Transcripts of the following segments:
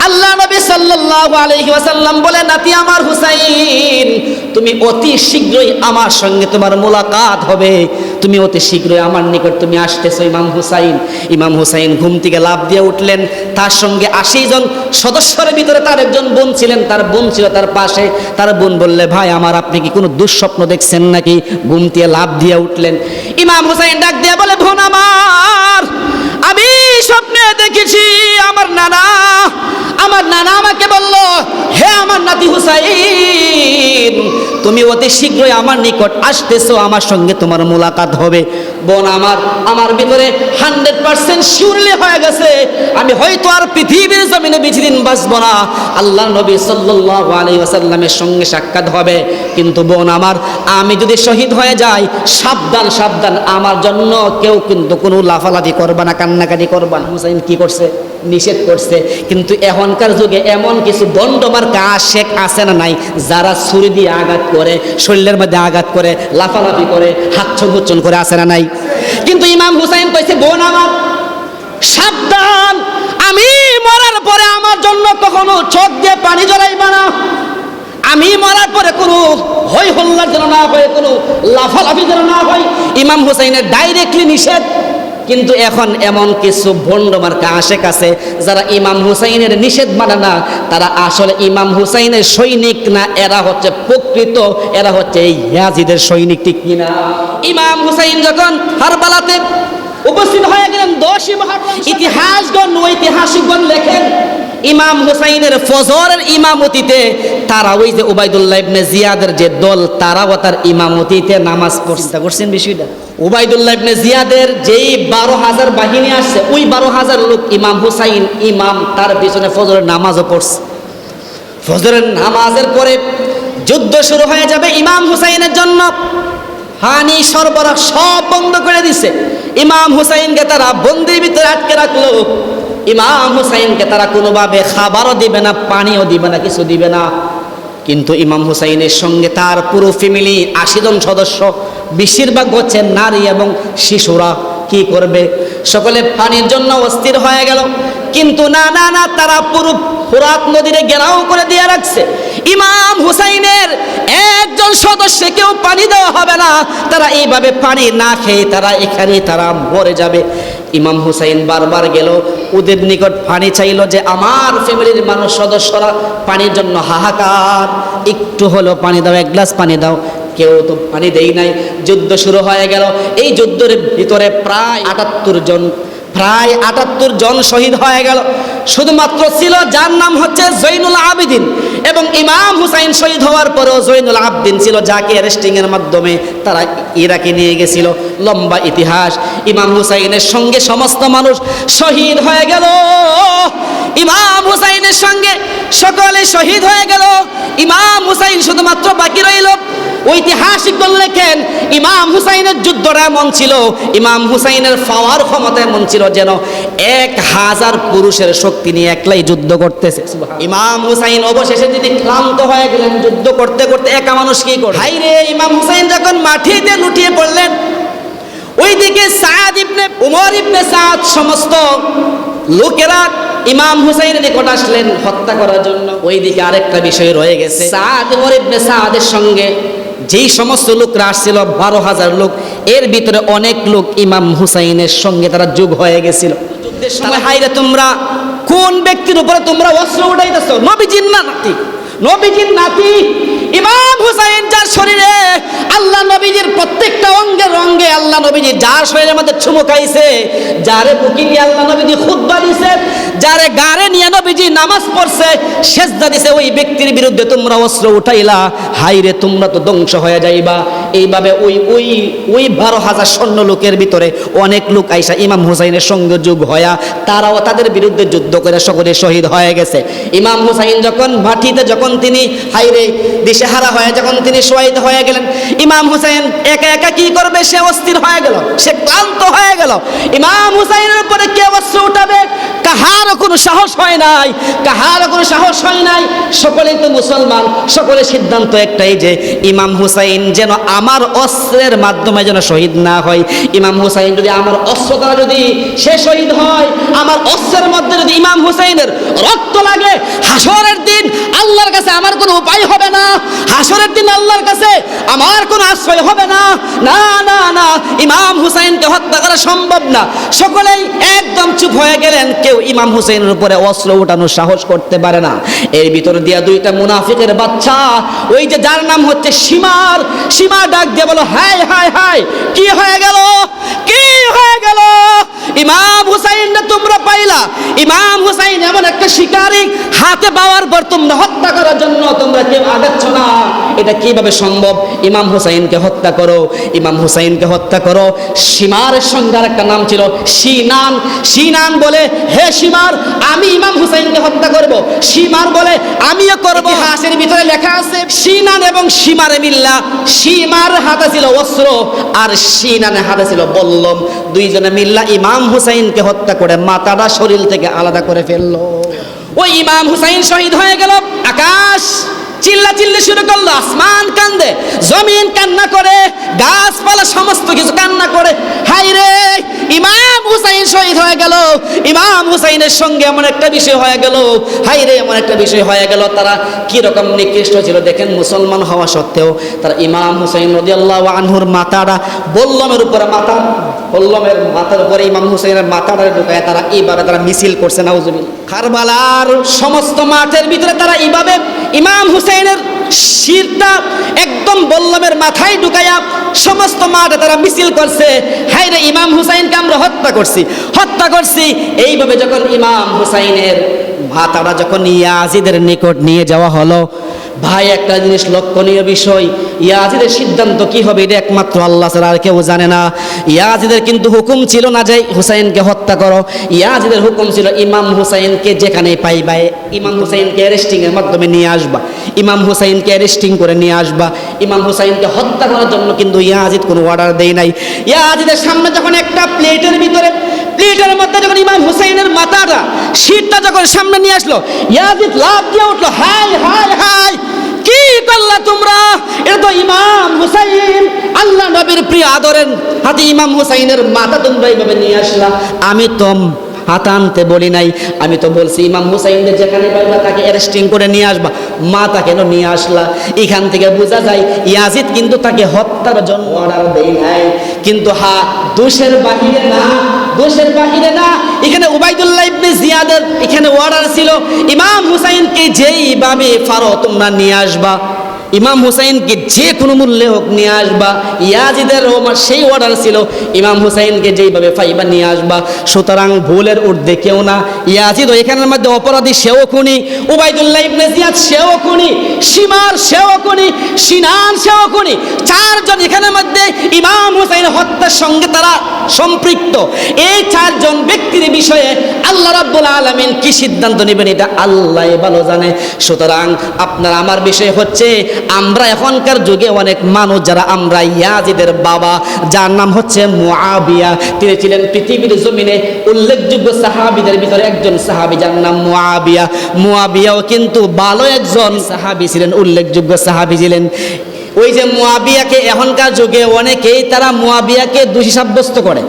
আল্লাহ নবী সাল্লাল্লাহু আলাইহি ওয়াসাল্লাম বলে, নাতি আমার হুসাইন, তুমি অতি শীঘ্রই আমার সঙ্গে তোমার মোলাকাত হবে, তুমি অতি শীঘ্রই আমার নিকট তুমি আসতেছো। ইমাম হুসাইন ঘুম থেকে লাফ দিয়ে উঠলেন। তার সঙ্গে 80 জন সদস্যের ভিতরে তার একজন বোন ছিলেন, তার বোন ছিল তার পাশে। তার বোন বললে, ভাই আমার, আপনি কি কোনো দুঃস্বপ্ন দেখছেন নাকি? ঘুম থেকে লাফ দিয়ে উঠলেন। ইমাম হুসাইন ডাক দিয়ে বলে, বোন আমার, আমি স্বপ্নে দেখেছি আমার নানা আমাকে বলল, হে আমার নাতি হুসাইন, তুমি অতি শীঘ্রই আমার নিকট আসতেছো, আমার সঙ্গে তোমার মোলাকাত হবে। বোন আমার ভিতরে 100% শিউরলি হয়ে গেছে, আমি হয়তো আর পৃথিবীর জমিনে বেশি দিন বাঁচবো না, আল্লাহ নবী সাল্লাল্লাহু আলাইহি ওয়াসাল্লামের সঙ্গে সাক্ষাৎ হবে। কিন্তু বোন আমার, আমি যদি শহীদ হয়ে যাই, সাবধান সাবধান, আমার জন্য কেউ কিন্তু কোনো লাফালাফি করবা না, কান্নাকাটি করবা না। হুসাইন কি করছে? নিষেধ করছে। কিন্তু এখনকার যুগে এমন কিছু দণ্ডমার্কা আশেক আছে না নাই, যারা ছুরি দিয়ে আঘাত করে, শরীরের মধ্যে আঘাত করে, লাফালাফি করে, হাত ছুচ্ছন করে, আছে না নাই? কিন্তু ইমাম হুসাইন কইছে, বোন আমার সাবধান, আমি মরার পরে আমার জন্য কখনো চোখ দিয়ে পানি জড়াইবা না, আমি মরার পরে কোনো হই হল্লার যেন না হয়, কোনো লাফালাফি যেন না হয়। ইমাম হুসাইনের ডাইরেক্টলি নিষেধ। কিন্তু এখন এমন কিছু ভণ্ডমার্কা আশেক আছে যারা ইমাম হুসাইনের নিষেধ মানে না, তারা আসলে ইমাম হুসাইনের সৈনিক না, এরা হচ্ছে প্রকৃত, এরা হচ্ছে এই ইয়াজিদের সৈনিক, ঠিক কিনা? ইমাম হুসাইন যখন কারবালাতে উপস্থিত হয়ে গেলেন 10 মুহররম, ঐতিহাসিকগণ লেখেন, ইমাম হুসাইনের ফজরের ইমামতিতে তারা ওই যে উবাইদুল্লাহ ইবনে জিয়াদের যে দল, তারাও তার ইমামতিতে নামাজ পড়তে করছেন। বিষয়টা উবাইদুল্লাহ ইবনে জিয়াদের যেই 12,000 বাহিনী আসছে, ওই 12,000 লোক ইমাম হুসাইন ইমাম, তার পিছনে ফজরের নামাজও পড়ছে। ফজরের নামাজের পরে যুদ্ধ শুরু হয়ে যাবে ইমাম হুসাইনের জন্য। পানি সরবরাহ সব বন্ধ করে দিছে। ইমাম হুসাইনকে তারা বন্দির ভিতরে আটকে রাখলো। ইমাম হুসাইনকে তারা কোনোভাবে খাবারও দিবে না, পানিও দিবে না, কিছু দিবে না। কিন্তু ইমাম হুসাইনের সঙ্গে তার পুরো ফ্যামিলি 80 জন সদস্য, বেশিরভাগ হচ্ছে নারী এবং শিশুরা। কি করবে? সকলে পানির জন্য অস্থির হয়ে গেল। কিন্তু না, তারা পুরো ফোরাত নদীরে ঘেরাও করে দিয়ে রাখছে। ইমাম হুসাইনের একজন সদস্যকেও পানি দেওয়া হবে না, তারা এইভাবে পানি না খেয়ে তারা মরে যাবে। ইমাম হুসাইন বারবার গেল, ওদের নিকট পানি চাইল যে আমার ফ্যামিলির মানুষ সদস্যরা পানির জন্য হাহাকার, একটু হলো পানি দাও, 1 গ্লাস পানি দাও। কেউ তো পানি দেই নাই। যুদ্ধ শুরু হয়ে গেল। এই যুদ্ধের ভিতরে প্রায় 78 জন শহীদ হয়ে গেল। শুধুমাত্র ছিল যার নাম হচ্ছে জৈনুল আবেদিন, এবং ইমাম হুসাইন শহীদ হওয়ার পরেও জৈনুল আবেদিন ছিল, যাকে অ্যারেস্টিং এর মাধ্যমে তারা ইরাকে নিয়ে গেছিল। লম্বা ইতিহাস। ইমাম হুসাইনের সঙ্গে সমস্ত মানুষ শহীদ হয়ে গেল। ইমাম হুসাইনের সঙ্গে সকলে শহীদ হয়ে গেল। ইমাম হুসাইন শুধুমাত্র বাকি রইল। ঐতিহাসিকগণ লেখেন, ইমাম হুসাইনের যুদ্ধটা এমন ছিল, ইমাম হুসাইনের পাওয়ার ক্ষমতা এমন ছিল যেন 1000 পুরুষের শক্তি নিয়ে একলাই যুদ্ধ করতেছে। ইমাম হুসাইন অবশেষে যদি ক্লান্ত হয়ে গেলেন, যুদ্ধ করতে করতে একা মানুষ কি করে? হাই রে, ইমাম হুসাইন যখন মাটিতে লুটিয়ে পড়লেন, ওইদিকে সাদ ইবনে উমর ইবনে সাদ সমস্ত লোকেরা ইমাম হুসাইনের নিকট আসলেন হত্যা করার জন্য। ওইদিকে আরেকটা বিষয় রয়ে গেছে, সাদ উমর ইবনে সাদের সঙ্গে যেই সমস্ত লোকরা আসছিল 12,000 লোক, এর ভিতরে অনেক লোক ইমাম হুসাইনের সঙ্গে তারা যোগ হয়ে গেছিল। যুদ্ধের সময় হাইরে, তোমরা কোন ব্যক্তির উপরে তোমরা অস্ত্র উঠাইতেছ? নবীজির নাতি ইমাম হুসাইন, যার শরীরে আল্লাহ নবীজির প্রত্যেকটা অঙ্গে অঙ্গে আল্লাহ নবীজি যার শরীরের মধ্যে চুমু খাইছে, যারে বুকে নিয়ে আল্লাহ নবীজি খুতবা দিছে, যারে গারে নিয়ে নবীজি নামাজ পড়ছে, সেজদা দিছে, ওই ব্যক্তির বিরুদ্ধে তোমরা অস্ত্র উঠাইলা। হাইরে, তোমরা তো ধ্বংস হয়ে যাইবা। এইভাবে ওই 12,000 সৈন্য লোকের ভিতরে অনেক লোক আইসা ইমাম হুসাইনের সঙ্গে যোগ হয়া তারাও তাদের বিরুদ্ধে যুদ্ধ করে সকলে শহীদ হয়ে গেছে। ইমাম হুসাইন যখন মাটিতে তিনি হাইরে দিশেহারা হয়ে যখন তিনি শহীদ হয়ে গেলেন, ইমাম হুসাইন একা একা কি করবে? সে অস্থির হয়ে গেল, সে ক্লান্ত হয়ে গেল। ইমাম হুসাইনের উপরে কে অস্ত্র উঠাবে? কাহারও কোনো সাহস হয় নাই, কাহারও কোনো সাহস হয় নাই। সকলেই তো মুসলমান, সকলের সিদ্ধান্ত একটাই যে ইমাম হুসাইন যেন আমার অস্ত্রের মাধ্যমে যেন শহীদ না হয়। ইমাম হুসাইন যদি আমার অস্ত্র দ্বারা যদি সে শহীদ হয়, আমার অস্ত্রের মধ্যে যদি ইমাম হুসাইনের রক্ত লাগে, হাসরের দিন আল্লাহর কাছে আমার কোনো উপায় হবে না, হাসরের দিন আল্লাহর কাছে আমার কোনো আশ্রয় হবে না। না না না, ইমাম হুসাইনকে হত্যা করা সম্ভব না। সকলেই একদম চুপ হয়ে গেলেন, কেউ ইমাম হুসাইনের উপরে অস্ত্র উঠানোর সাহস করতে পারে না। এর ভিতর দিয়া দুইটা মুনাফিকের বাচ্চা, ওই যে যার নাম হচ্ছে সীমার, সীমা ডাক দিয়ে বলো, হায় হায় হায়, কি হয়ে গেল, কি হয়ে গেল? ইমাম হুসাইন না তোমরা পাইলা? ইমাম হুসাইন এমন একটা শিকারী, হাতে পাওয়ার পর তোমরা হত্যা করার জন্য তোমরা কেউ আগাচ্ছ না, এটা কিভাবে সম্ভব? ইমাম হুসাইনকে হত্যা করো, ইমাম হুসাইনকে হত্যা করো। সীমার সঙ্গে একটা নাম ছিল সিনান। সিনান বলে, হে সীমার, আমি ইমাম হুসাইনকে হত্যা করব। সীমার বলে, আমিও করব। ইতিহাসের ভিতরে লেখা আছে সিনান এবং সীমারে মিল্লা, সীমার হাতে ছিল অস্ত্র আর সিনানের হাতে ছিল বল্লম। দুইজনে মিল্লা ইমাম হুসাইনকে হত্যা করে মাথাটা শরীর থেকে আলাদা করে ফেললো। ওই ইমাম হুসাইন শহীদ হয়ে গেল। আকাশ চিল্লা চিল্লি শুরু করলো, আসমান কান্দে, জমিন কান্না করে, গাছপালা সমস্ত কিছু কান্না করে, হায় রে ইমাম হুসাইন শহীদ হয়ে গেল। ইমাম হুসাইনের সঙ্গে এমন একটা বিষয় হয়ে গেল, হায় রে এমন একটা বিষয় হয়ে গেল। তারা কি রকম নিকৃষ্ট ছিল দেখেন, মুসলমান হওয়া সত্ত্বেও তারা ইমাম হুসাইন রাদিয়াল্লাহু আনহুর মাথাটা বল্লমের উপরে, বল্লমের মাথার উপরে ইমাম হুসাইনের মাথাটা ঢুকায় তারা এইভাবে তারা মিছিল করছে, নাউজুবিল্লাহ। কারবালার সমস্ত মাঠের ভিতরে তারা এইভাবে ইমাম হুসাইনের শিরটা একদম বল্লমের মাথায় ঢুকাইয়া সমস্ত মাঠে তারা মিছিল করছে, হায় রে ইমাম হুসাইনকে আমরা হত্যা করছি, হত্যা করছি। এইভাবে যখন ইমাম হুসাইনের মাথাটা যখন ইয়াজিদের নিকট নিয়ে যাওয়া হলো, ভাই একটা জিনিস লক্ষণীয় বিষয়, ইয়াজিদের সিদ্ধান্ত কি হবে এটা একমাত্র আল্লাহ ছাড়া আর কেউ জানে না। ইয়াজিদের কিন্তু হুকুম ছিল না যে হুসাইনকে হত্যা করো, ইয়াজিদের হুকুম ছিল ইমাম হুসাইনকে যেখানে পাইবা ইমাম হুসাইনকে অ্যারেস্টিং এর মাধ্যমে নিয়ে আসবা, ইমাম হুসাইনকে অ্যারেস্টিং করে নিয়ে আসবা। ইমাম হুসাইনকে হত্যা করার জন্য কিন্তু ইয়াজিদ কোনো অর্ডার দেয় নাই। ইয়াজিদের সামনে যখন একটা প্লেটের ভিতরে, প্লেটের মধ্যে যখন ইমাম হুসাইনের মাথাটা শীতটা যখন সামনে নিয়ে আসলো, ইয়াজিদ লাফ দিয়ে উঠলো, হায় হায় হায়, কি করলা তোমরা? এটা তো ইমাম হুসাইন, আল্লাহ নবীর প্রিয় আদরের হাতে ইমাম হুসাইনের মাথা তোমরা এইভাবে নিয়ে আসলা। আমি তো হাত আনতে বলি নাই, আমি তো বলছি ইমাম হুসাইনদের যেখানে পাইবা তাকে অ্যারেস্টিং করে নিয়ে আসবা, মাথা কেন নিয়ে আসলা? এখান থেকে বোঝা যায় ইয়াজিদ কিন্তু তাকে হত্যার জন্য অর্ডার দেয় নাই। কিন্তু দোষের বাহিরে না, দোষের বাহিরে না, এখানে উবাইদুল্লাহ ইবনে জিয়াদের এখানে অর্ডার ছিল ইমাম হুসাইনকে যেইভাবে পারো তোমরা নিয়ে আসবা, ইমাম হুসাইনকে যে কোনো মূল্যে হোক নিয়ে আসবা। ইয়াজিদের ওমর সেই অর্ডার ছিল ইমাম হুসাইনকে যেইভাবে পাইবা নিয়ে আসবা। সুতরাং ভুলের ঊর্ধ্বে কেউ না। ইয়াজিদ এখানের মধ্যে অপরাধী, সেও খুনি, উবাইদুল্লাহ ইবনে জিয়াদ সেও খুনি, সীমার সেও খুনি, সিনান সেও খুনি। চারজন এখানের মধ্যে ইমাম হুসাইন হত্যার সঙ্গে তারা সম্পৃক্ত। এই চারজন ব্যক্তির বিষয়ে আল্লাহ রাব্বুল আলামিন কি সিদ্ধান্ত নেবেন এটা আল্লাহ ভালো জানে। সুতরাং আপনার আমার বিষয় হচ্ছে, আমরা এখনকার যুগে অনেক মানুষ যারা আমরা ইয়াজিদের বাবা, যার নাম হচ্ছে মুআবিয়া, তিনি ছিলেন পৃথিবীর জমিনে উল্লেখযোগ্য সাহাবীদের ভিতরে একজন সাহাবী, যার নাম মুআবিয়া। মুআবিয়াও কিন্তু ভালো একজন সাহাবী ছিলেন, উল্লেখযোগ্য সাহাবী ছিলেন। ওই যে মুআবিয়াকে এখনকার যুগে অনেকেই তারা মুআবিয়াকে দোষী সাব্যস্ত করে।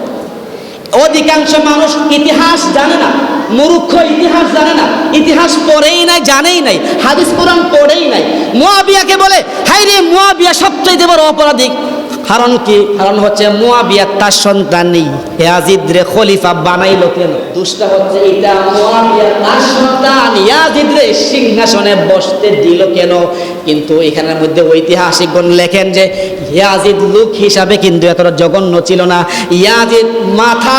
অধিকাংশ মানুষ ইতিহাস জানে না, মূর্খ, ইতিহাস জানে না, ইতিহাস পড়েই নাই, জানেই নাই, হাদিস কোরআন পড়েই নাই। মুআবিয়াকে বলে, হায় রে মুআবিয়া সবচেয়ে বড় অপরাধী। কারণ কি? কারণ হচ্ছে মুআবিয়া তার সন্তান নেই, ইয়াজিদ রে খলিফা বানাইলো কেন? দুষ্টা হচ্ছে এটা, মুআবিয়া তার সন্তান ইয়াজিদ রে সিংহাসনে বসতে দিল কেন? কিন্তু এখানের মধ্যে ঐতিহাসিকগণ লেখেন যে ইয়াজিদ লোক হিসাবে কিন্তু এতটা জঘন্য ছিল না। ইয়াজিদ মাথা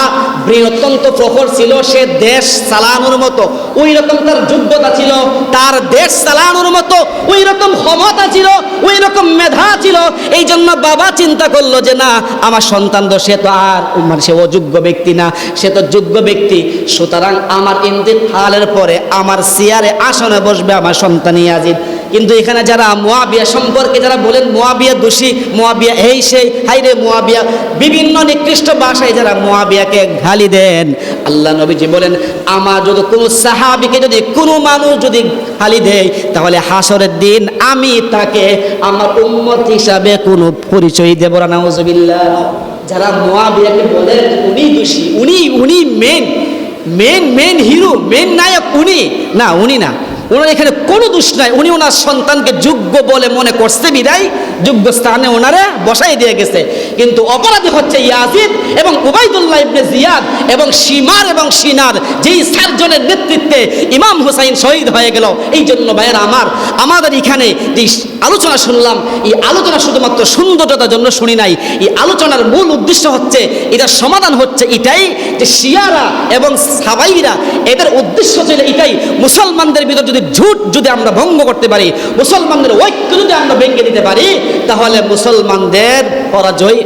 অত্যন্ত প্রখর ছিল, সে দেশ চালানোর মতো ওই রকম তার যোগ্যতা ছিল, তার দেশ চালানোর মতো ওই রকম ক্ষমতা ছিল, ওই রকম মেধা ছিল। এই জন্য বাবা চিন্তা করলো যে না, আমার সন্তান তো সে তো আর মানে সে অযোগ্য ব্যক্তি না, সে তো যোগ্য ব্যক্তি। সুতরাং আমার ইন্তেকালের পরে আমার চেয়ারে আসনে বসবে আমার সন্তান ইয়াজিদ। কিন্তু এখানে যারা মুয়াবিয়া সম্পর্কে যারা বলেন মুয়াবিয়া দোষী, মুয়াবিয়া এই সেই, হাইরে মুয়াবিয়া, বিভিন্ন নিকৃষ্ট ভাষায় যারা মুয়াবিয়াকে গালি দেন, আল্লাহ নবীজি বলেন আমার যদি কোনো সাহাবীকে যদি কোনো মানুষ যদি গালি দেয় তাহলে হাসরের দিন আমি তাকে আমার উম্মত হিসাবে কোনো পরিচয় দেব না, নাউজুবিল্লাহ। যারা মুয়াবিয়াকে বলেন উনি দোষী, উনি মেন হিরো, মেন নায়ক উনি না, উনি না, ওনার এখানে কোনো দোষ নাই। উনি ওনার সন্তানকে যোগ্য বলে মনে করছে বিদায় যোগ্য স্থানে ওনারা বসাই দিয়ে গেছে। কিন্তু অপরাধী হচ্ছে ইয়াজিদ এবং উবাইদুল্লাহ ইবনে জিয়াদ এবং শিমার এবং সিনার, যেই চারজনের নেতৃত্বে ইমাম হুসাইন শহীদ হয়ে গেল। এই জন্য ভাইয়েরা আমাদের এখানে যে আলোচনা শুনলাম, এই আলোচনা শুধুমাত্র সৌন্দর্যতার জন্য শুনি নাই। এই আলোচনার মূল উদ্দেশ্য হচ্ছে, এটার সমাধান হচ্ছে এটাই যে শিয়ারা এবং সাবাইরা এদের উদ্দেশ্য ছিল এটাই, মুসলমানদের ভিতর যদি ঝুট যদি আমরা ভঙ্গ করতে পারি, মুসলমানদের ঐক্য যদি আমরা ভেঙে দিতে পারি, তাহলে মুসলমানদের পরাজয়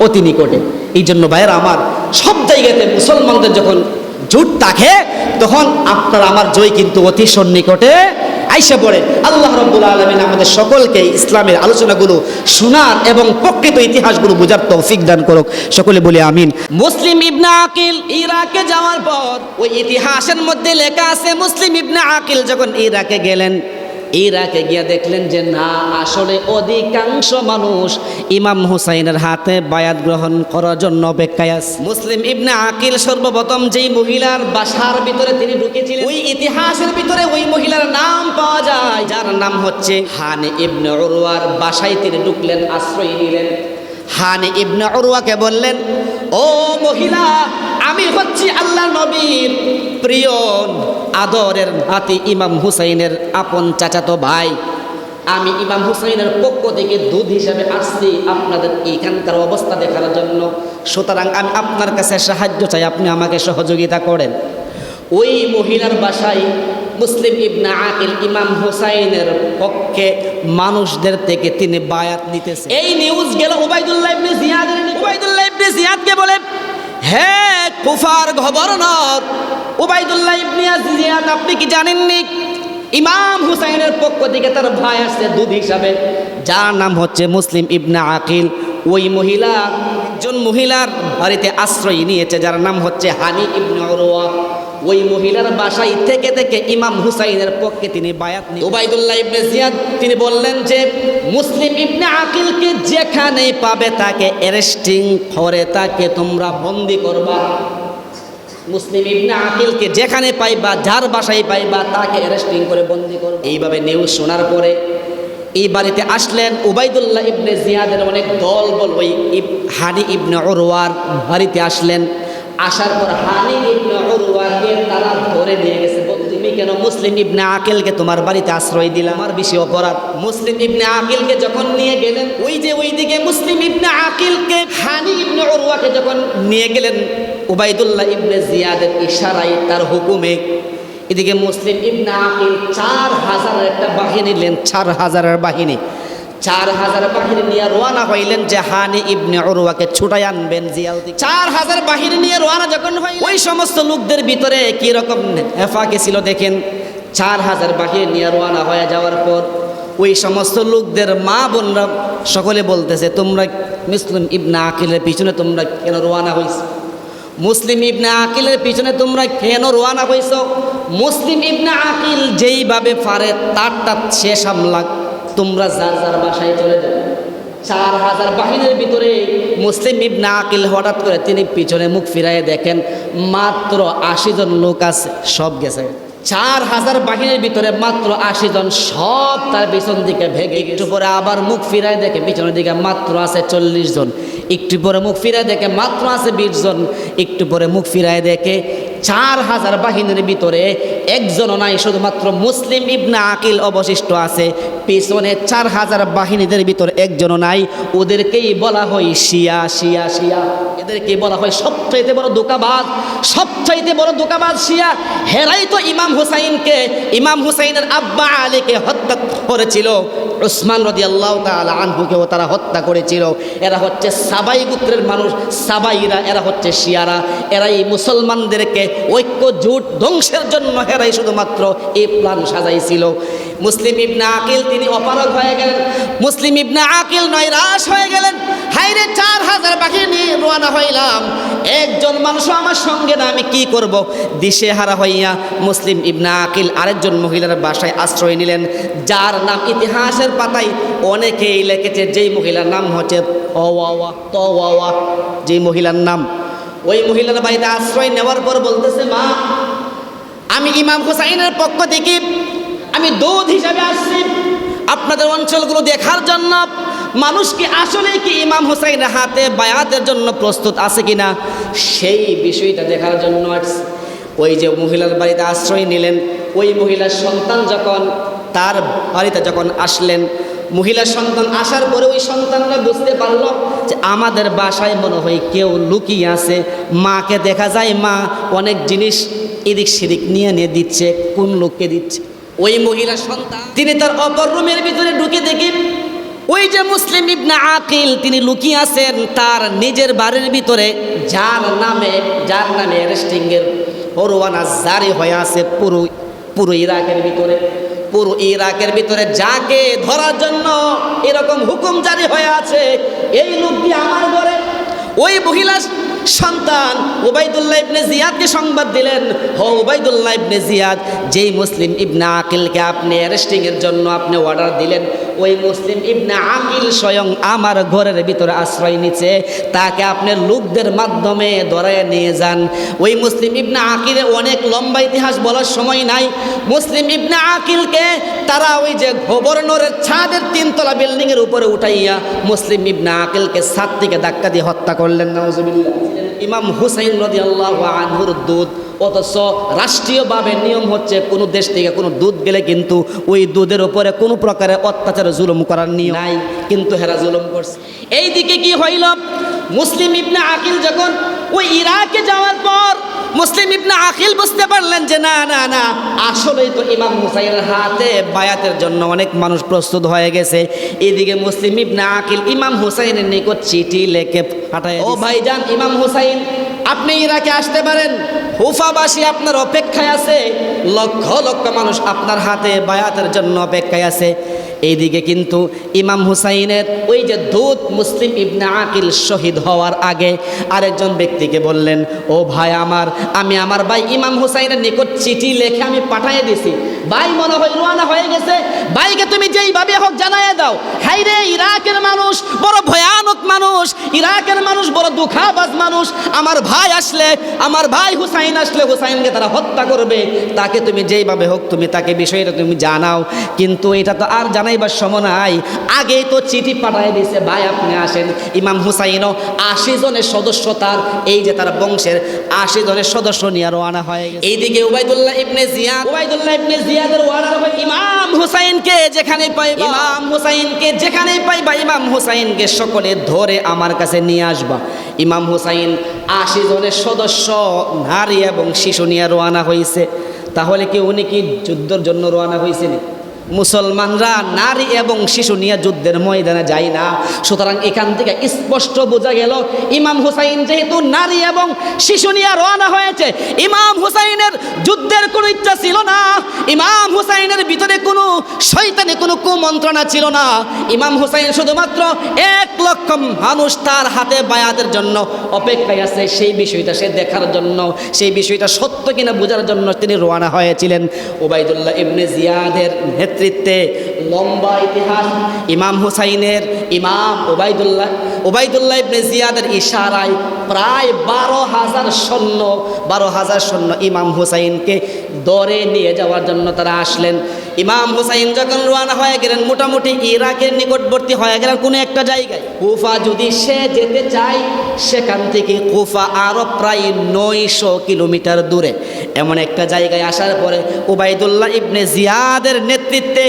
অতি নিকটে। এই জন্য ভাইয়েরা আমার, সব জায়গাতে মুসলমানদের যখন জোট থাকে তখন আপনার আমার জয় কিন্তু অতি সন্নিকটে আইসা পড়ে। আল্লাহ রাব্বুল আলামিন আমাদের সকলকে ইসলামের আলোচনাগুলো শোনার এবং প্রকৃত ইতিহাসগুলো বোঝার তৌফিক দান করুক, সকলে বলি আমিন। মুসলিম ইবনে আকিল ইরাকে যাওয়ার পর ওই ইতিহাসের মধ্যে লেখা আছে, মুসলিম ইবনে আকিল যখন ইরাকে গেলেন, ইরাকে গিয়ে দেখলেন যে না, আসলে অধিকাংশ মানুষ ইমাম হুসাইনের হাতে বায়াত গ্রহণ করার জন্য অপেক্ষায় আছে। মুসলিম ইবনে আকিল সর্বপ্রথম যেই মহিলার বাসার ভিতরে তিনি ঢুকেছিলেন, ওই ইতিহাসের ভিতরে ওই মহিলার নাম পাওয়া যায়, যার নাম হচ্ছে হানি ইবনে উরওয়ার বাসায় তিনি ঢুকলেন, আশ্রয় নিলেন। হানি ইবনে উরওয়াকে বললেন, ও মহিলা, আমি হচ্ছি আল্লাহ নবীর প্রিয় আদরের নাতি ইমাম হুসাইনের আপন চাচাতো ভাই। আমি ইমাম হুসাইনের পক্ষ থেকে দুধ হিসাবে আসছি আপনাদের এখানকার অবস্থা দেখার জন্য। সুতরাং আমি আপনার কাছে সাহায্য চাই, আপনি আমাকে সহযোগিতা করেন। ওই মহিলার বাসায় মুসলিম ইবনে আকিল ইমাম হুসাইনের পক্ষে মানুষদের থেকে তিনি বায়াত নিতেছে। এই নিউজ গেল উবাইদুল্লাহ ইবনে জিয়াদের। উবাইদুল্লাহ ইবনে জিয়াদকে বলে, হে কুফার গভর্নর উবাইদুল্লাহ ইবনে জিয়াদ, আপনি কি জানেননি ইমাম হুসাইনের পক্ষ থেকে তার ভাই আসছে দুধ হিসাবে, যার নাম হচ্ছে মুসলিম ইবনে আকিল। ওই মহিলা একজন মহিলার বাড়িতে আশ্রয় নিয়েছে, যার নাম হচ্ছে হানি ইবনে উরওয়া। ওই মহিলার বাসায় থেকে থেকে ইমাম হুসাইনের পক্ষে তিনি বায়াত নিলেন। উবাইদুল্লাহ ইবনে জিয়াদ তিনি বললেন যে মুসলিম ইবনে আকিলকে যেখানে পাবে তাকে অ্যারেস্টিং করে তাকে তোমরা বন্দী করবা। মুসলিম ইবনে আকিলকে যেখানে পাইবা, যার বাসায় পাইবা, তাকে অ্যারেস্টিং করে বন্দী করবা। এইভাবে নিউজ শোনার পরে এই বাড়িতে আসলেন উবাইদুল্লাহ ইবনে জিয়াদের অনেক দল বল ওই হানি ইবনে উরওয়ার বাড়িতে আসলেন। আসার পর হানি ইবনে উরওয়াকে তারা ধরে নিয়ে গেছে। তুমি কেন মুসলিম ইবনে আকিলকে তোমার বাড়িতে আশ্রয় দিলা? আমার বেশি অপরাধ। মুসলিম ইবনে আকিলকে যখন নিয়ে গেলেন, ওই যে ওইদিকে মুসলিম ইবনে আকিলকে হানি ইবনে উরওয়াকে যখন নিয়ে গেলেন উবাইদুল্লাহ ইবনে জিয়াদের ইশারায়, তার হুকুমে, এদিকে মুসলিম ইবনে আকিল 4000 একটা বাহিনী নিলেন। 4000 বাহিনী 4000 বাহিনী নিয়ে রওনা হইলেন যে হানি ইবনে উরওয়াকে ছুটাই আনবেন জিয়াল থেকে। 4000 বাহিনী নিয়ে রওনা যখন হইলেন, ওই সমস্ত লোকদের ভিতরে কি রকম হেফাকে ছিল দেখেন। 4000 বাহিনী নিয়ে রওনা হয়ে যাওয়ার পর ওই সমস্ত লোকদের মা বোনরা সকলে বলতেছে, তোমরা মুসলিম ইবনে আকিলের পিছনে তোমরা কেন রওনা হইছ? মুসলিম ইবনে আকিলের পিছনে তোমরা কেন রওনা হইছ? মুসলিম ইবনে আকিল যেইভাবে পারে তারটা সে সামলাক, তোমরা যার যার বাসায় চলে যাও। 4000 বাহিনীর ভিতরে মুসলিম ইবনে আকিল হঠাৎ করে তিনি পিছনে মুখ ফিরাইয়ে দেখেন মাত্র 80 জন লোক আছে, সব গেছে। 4000 বাহিনীর ভিতরে মাত্র 80 জন, সব তার পিছন দিকে ভেগে। একটু পরে আবার মুখ ফিরায় দেখে পিছনের দিকে মাত্র আছে 40 জন। একটু পরে মুখ ফিরায় দেখে মাত্র আছে 20 জন। একটু পরে মুখ ফিরায় দেখে 4000 বাহিনীর ভিতরে একজনও নাই, শুধুমাত্র মুসলিম ইবনে আকিল অবশিষ্ট আছে। পিছনে 4000 বাহিনীদের ভিতরে একজনও নাই। ওদেরকেই বলা হয় শিয়া শিয়া শিয়া। এদেরকেই বলা হয় সবচাইতে বড় ধোঁকাবাজ, সবচাইতে বড় ধোঁকাবাজ শিয়া। হেরাই তো ইমাম হুসাইনকে, ইমাম হুসাইনের আব্বা আলীকে হত্যা করেছিল। উসমান রাদিয়াল্লাহু তাআলা আনহুকেও তারা হত্যা করেছিল। এরা হচ্ছে সাবাই গোত্রের মানুষ, সাবাইরা, এরা হচ্ছে শিয়ারা। এরা এই মুসলমানদেরকে ঐক্য জোট ধ্বংসের জন্য হেরাই শুধুমাত্র এই প্ল্যান সাজাইছিল। মুসলিম ইবনে আকিল তিনি অপারগ হয়ে গেলেন। মুসলিম ইবনে আকিল নৈরাশ হয়ে গেলেন। হাইরে 4000 বাহিনী নিয়ে রওনা হইলাম, একজন মানুষ আমার সঙ্গে না, আমি কি করব? দিশেহারা হইয়া মুসলিম ইবনে আকিল আরেকজন মহিলার বাসায় আশ্রয় নিলেন, যার নাম ইতিহাসের পাতায় অনেকেই লিখেছে, যেই মহিলার নাম হচ্ছে তওয়াওয়া, যেই মহিলার নাম। ওই মহিলার বাড়িতে আশ্রয় নেওয়ার পর বলতেছে, মা আমি ইমাম হুসাইনের পক্ষ থেকে আমি দূত হিসাবে আসছি আপনাদের অঞ্চলগুলো দেখার জন্য। মানুষ কি আসলে কি ইমাম হুসাইনের হাতে বায়াতের জন্য প্রস্তুত আছে কিনা সেই বিষয়টা দেখার জন্য আসছে। ওই যে মহিলার বাড়িতে আশ্রয় নিলেন, ওই মহিলার সন্তান যখন তার বাড়িতে যখন আসলেন, মহিলার সন্তান আসার পরে ওই সন্তানরা বুঝতে পারলো যে আমাদের বাসায় মনে হয় কেউ লুকিয়ে আছে। মাকে দেখা যায় মা অনেক জিনিস এদিক সেদিক নিয়ে দিচ্ছে। কোন লোককে দিচ্ছে? ওই মহিলার সন্তান তিনি তার অপর রুমের ভিতরে ঢুকে দেখি ওই যে মুসলিম ইবনে আকিল তিনি লুকিয়ে আছেন তার নিজের বাড়ির ভিতরে, যার নামে অ্যারেস্টিংয়ের পরোয়ানা জারি হয়ে আছে পুরো ইরাকের ভিতরে যাকে ধরার জন্য এরকম হুকুম জারি হয়ে আছে, এই লোকটি আমার ঘরে। ওই মহিলা সন্তান উবাইদুল্লাহ ইবনে জিয়াদকে সংবাদ দিলেন, উবাইদুল্লাহ ইবনে জিয়াদ, যেই মুসলিম ইবনে আকিলকে আপনি অ্যারেস্টিংয়ের জন্য আপনি অর্ডার দিলেন, ওই মুসলিম ইবনে আকিল স্বয়ং আমার ঘরের ভিতরে আশ্রয় নিচ্ছে, তাকে আপনি লোকদের মাধ্যমে ধরায় নিয়ে যান। ওই মুসলিম ইবনে আকিলের অনেক লম্বা ইতিহাস বলার সময় নাই। মুসলিম ইবনে আকিলকে তারা ওই যে গভর্নরের ছাদের 3 তলা বিল্ডিংয়ের উপরে উঠাইয়া মুসলিম ইবনে আকিলকে ছাদ থেকে ধাক্কা দিয়ে হত্যা করলেন। নাউজুবিল্লাহ। ইমাম হুসাইন রাদিয়াল্লাহু আনহুর দুধ, অথচ রাষ্ট্রীয়ভাবে নিয়ম হচ্ছে কোনো দেশ থেকে কোনো দুধ গেলে কিন্তু ওই দুধের উপরে কোনো প্রকারের অত্যাচার জুলুম করার নিয়ম নাই, কিন্তু হেরা জুলুম করছে। এইদিকে কি হইল, মুসলিম ইবনে আকিল যখন ওই ইরাকে যাওয়ার পর মুসলিম ইবনে আকিল বুঝতে পারলেন যে না না না, আসলেই তো ইমাম হুসাইনের হাতে বায়াতের জন্য অনেক মানুষ প্রস্তুত হয়ে গেছে। এদিকে মুসলিম ইবনে আকিল ইমাম হুসাইনের নিকট চিঠি লিখে পাঠায়, ও ভাইজান ইমাম হুসাইন, আপনি ইরাকে আসতে পারেন, হুফাবাসী আপনার অপেক্ষায় আছে, লক্ষ লক্ষ মানুষ আপনার হাতে বায়াতের জন্য অপেক্ষায় আছে। এইদিকে কিন্তু ইমাম হুসাইনের ওই যে দূত মুসলিম ইবনে আকিল শহীদ হওয়ার আগে আরেকজন ব্যক্তিকে বললেন, ও ভাই আমার, আমি আমার ভাই ইমাম হুসাইনের নিকট চিঠি লিখে আমি পাঠিয়ে দিছি, ভাই মনে হয় রওনা হয়ে গেছে, ভাইকে তুমি যেইভাবে হোক জানায় দাও। হাই রে, ইরাকের মানুষ বড় ভয়ানক মানুষ, ইরাকের মানুষ বড় দুঃখাবাজ মানুষ, আমার ভাই আসলে, আমার ভাই হুসাইন আসলে হুসাইনকে তারা হত্যা করবে, তাকে তুমি যেইভাবে হোক তুমি তাকে বিষয়টা তুমি জানাও। কিন্তু এটা তো আর জানাইবার সময় নাই, আগেই তো চিঠি পাঠিয়ে দিয়েছে, ভাই আপনি আসেন। ইমাম হুসাইনও 80 জনের সদস্য, তার এই যে তার বংশের 80 জনের সদস্য নিয়ে রওনা হয়ে গেছে। এইদিকে উবাইদুল্লাহ ইবনে জিয়াদের অর্ডার হয়, ইমাম হুসাইনকে যেখানেই পাইবা ইমাম হুসাইনকে সকলে ধরে আমার কাছে নিয়ে আসবা। ইমাম হুসাইন 80 জনের সদস্য নারী এবং শিশু নিয়ে রওনা হয়েছে। তাহলে কি উনি কি যুদ্ধের জন্য রওনা হয়েছেন? মুসলমানরা নারী এবং শিশু নিয়ে যুদ্ধের ময়দানে যায় না। সুতরাং এখান থেকে স্পষ্ট বোঝা গেল ইমাম হুসাইন যেহেতু নারী এবং শিশু নিয়ে রওনা হয়েছে, ইমাম হুসাইনের যুদ্ধের কোনো ইচ্ছা ছিল না, ইমাম হুসাইনের ভিতরে কোনো শয়তানি কোনো কুমন্ত্রণা ছিল না। ইমাম হুসাইন শুধুমাত্র 1 লক্ষ মানুষ তার হাতে বায়াতের জন্য অপেক্ষায় আছে, সেই বিষয়টা সে দেখার জন্য, সেই বিষয়টা সত্য কিনা বোঝার জন্য তিনি রওনা হয়েছিলেন। উবাইদুল্লাহ ইবনে জিয়াদের নেতৃত্বে লম্বা ইতিহাস, ইমাম হুসাইনের ইমাম উবাইদুল্লাহ ইবনে জিয়াদের ইশারায় প্রায় 12,000 সৈন্য ইমাম হুসাইনকে দরে নিয়ে যাওয়ার জন্য তারা আসলেন। ইমাম হুসাইন যখন রওনা হয়ে গেলেন, মোটামুটি ইরাকের নিকটবর্তী হয়ে গেলেন কোনো একটা জায়গায়। কুফা যদি সে যেতে চায়, সেখান থেকে কুফা আরও প্রায় 900 কিলোমিটার দূরে। এমন একটা জায়গায় আসার পরে উবাইদুল্লাহ ইবনে জিয়াদের নেতৃত্বে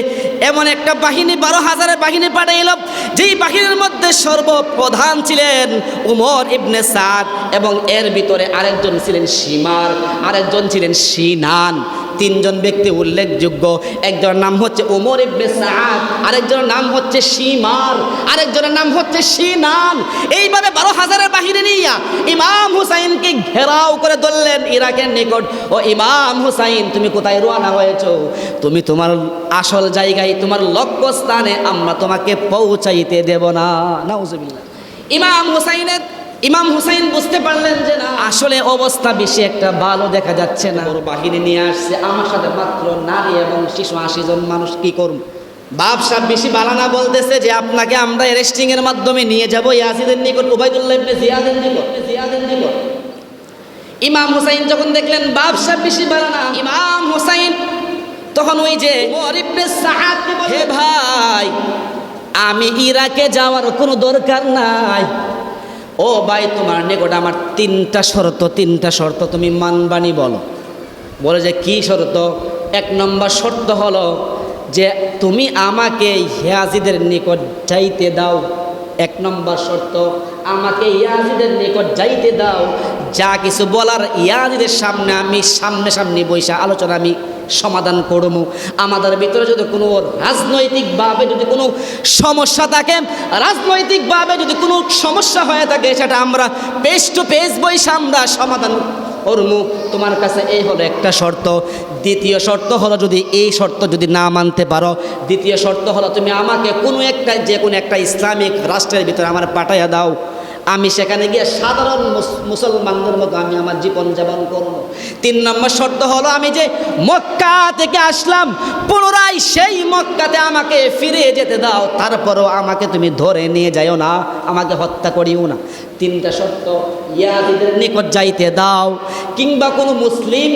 এমন একটা বাহিনী, 12,000 বাহিনী পাঠাইল, যেই বাহিনীর মধ্যে সর্বপ্রধান ছিলেন উমর ইবনে সাদ, এবং এর ভিতরে আরেকজন ছিলেন শিমার, আরেকজন ছিলেন সিনান। তিনজন ব্যক্তি উল্লেখযোগ্য। একজনের নাম হচ্ছে ওমর ইবনে সাদ, আরেকজনের নাম হচ্ছে শিমার, আরেকজনের নাম হচ্ছে সিনান। এইভাবে 12,000-এর বাহিরে নিয়ে ইমাম হুসাইনকে ঘেরাও করে ধরলেন ইরাকের নিকট। ও ইমাম হুসাইন, তুমি কোথায় রওনা হয়েছো? তুমি তোমার আসল জায়গায়, তোমার লক্ষ্যস্থানে আমরা তোমাকে পৌঁছাইতে দেব না। নাউজুবিল্লাহ। ইমাম হুসাইন বুঝতে পারলেন যে না, আসলে অবস্থা বেশি একটা ভালো দেখা যাচ্ছে না। ওর বাহিনী নিয়ে আসছে, আমার সাথে মাত্র নারী এবং শিশু 80 জন মানুষ, কি করব? বাপ সাহেব বেশি বালানা বলতেছে যে আপনাকে আমরা অ্যারেস্টিং এর মাধ্যমে নিয়ে যাব ইয়াজিদের নিকট, উবাইদুল্লাহ ইবনে জিয়াদের নিকট। ইমাম হুসাইন যখন দেখলেন বাপ সাহেব বেশি বালানা, ইমাম হুসাইন তখন ওই যে ওমর ইবনে সাদকে বলে, হে ভাই, আমি ইরাকে যাওয়ার কোনো দরকার নাই। ও ভাই, তোমার নিকট আমার তিনটা শর্ত তুমি মানবানি বলো। বলে যে কি শর্ত? 1 নম্বর শর্ত হলো যে তুমি আমাকে ইয়াজিদের নিকট যাইতে দাও। 1 নম্বর শর্ত, আমাকে ইয়াজিদের নিকট যাইতে দাও। যা কিছু বলার ইয়াজিদের সামনে আমি সামনে বৈশা আলোচনা আমি সমাধান করবো। আমাদের ভিতরে যদি কোনো রাজনৈতিকভাবে যদি কোনো সমস্যা থাকে, রাজনৈতিকভাবে যদি কোনো সমস্যা হয়ে থাকে, সেটা আমরা ফেস টু ফেস বৈশা আমরা সমাধান করবো। তোমার কাছে এই হলো একটা শর্ত। দ্বিতীয় শর্ত হলো, যদি এই শর্ত যদি না মানতে পারো, দ্বিতীয় শর্ত হলো তুমি আমাকে যে কোনো একটা ইসলামিক রাষ্ট্রের ভিতরে আমার পাঠাইয়া দাও। আমি সেখানে গিয়ে সাধারণ মুসলমানদের মতো আমি আমার জীবনযাপন করব। 3 নম্বর শর্ত হলো, আমি যে মক্কা থেকে আসলাম পুনরায় সেই মক্কাতে আমাকে ফিরে যেতে দাও। তারপরও আমাকে তুমি ধরে নিয়ে যাইও না, আমাকে হত্যা করিও না। 3টা শর্ত, ইয়াজিদের নিকট যাইতে দাও, কিংবা কোনো মুসলিম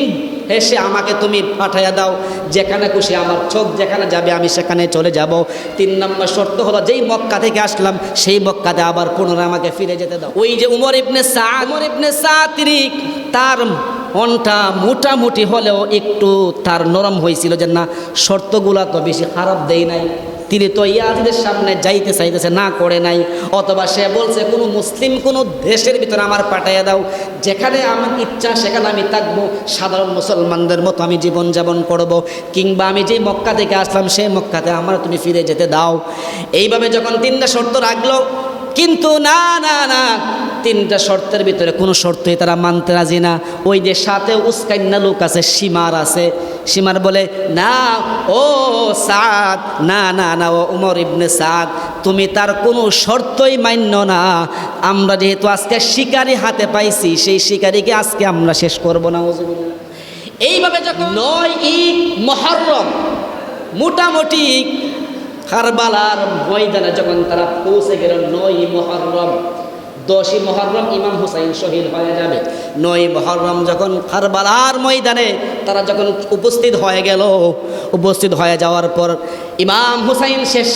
এসে আমাকে তুমি পাঠাইয়া দাও। যেখানে খুশি আমার চোখ যেখানে যাবে আমি সেখানে চলে যাব। 3 নম্বর শর্ত হলো, যেই মক্কা থেকে আসলাম সেই মক্কাতে আবার পুনরায় আমাকে ফিরে যেতে দাও। ওই যে উমর ইবনে সাদ তিনি, তার মনটা মোটামুটি হলেও একটু তার নরম হয়েছিল যে না, শর্তগুলা তো বেশি খারাপ দেই নাই। তিনি তো ইয়াজিদের সামনে যাইতে চাইতেছে, না করে নাই। অথবা সে বলছে কোনো মুসলিম কোনো দেশের ভিতরে আমার পাঠাইয়া দাও, যেখানে আমার ইচ্ছা সেখানে আমি থাকবো, সাধারণ মুসলমানদের মতো আমি জীবনযাপন করব। কিংবা আমি যে মক্কা থেকে আসলাম সেই মক্কাতে আমার তুমি ফিরে যেতে দাও। এইভাবে যখন 3টা শর্ত রাখলো, কিন্তু না, 3টা শর্তের ভিতরে কোনো শর্তই তারা মানতে রাজি না। ওই যে সাথে উস্কাইন্না লোক আছে, সীমার বলে, না ও সাদ, না ও উমর ইবনে সাদ, তুমি তার কোনো শর্তই মান্য না। আমরা যেহেতু আজকে শিকারি হাতে পাইছি, সেই শিকারিকে আজকে আমরা শেষ করবো না। এইভাবে যখন 9ই মুহররম মোটামুটি কারবালার ময়দানে যখন তারা পৌঁছে গেল, 9ই মুহররম, 10ই মুহররম ইমাম হুসাইন শহীদ হয়ে যাবে। 9ই মুহররম যখন কারবালার ময়দানে তারা যখন উপস্থিত হয়ে যাওয়ার পর ইমাম হুসাইন শেষ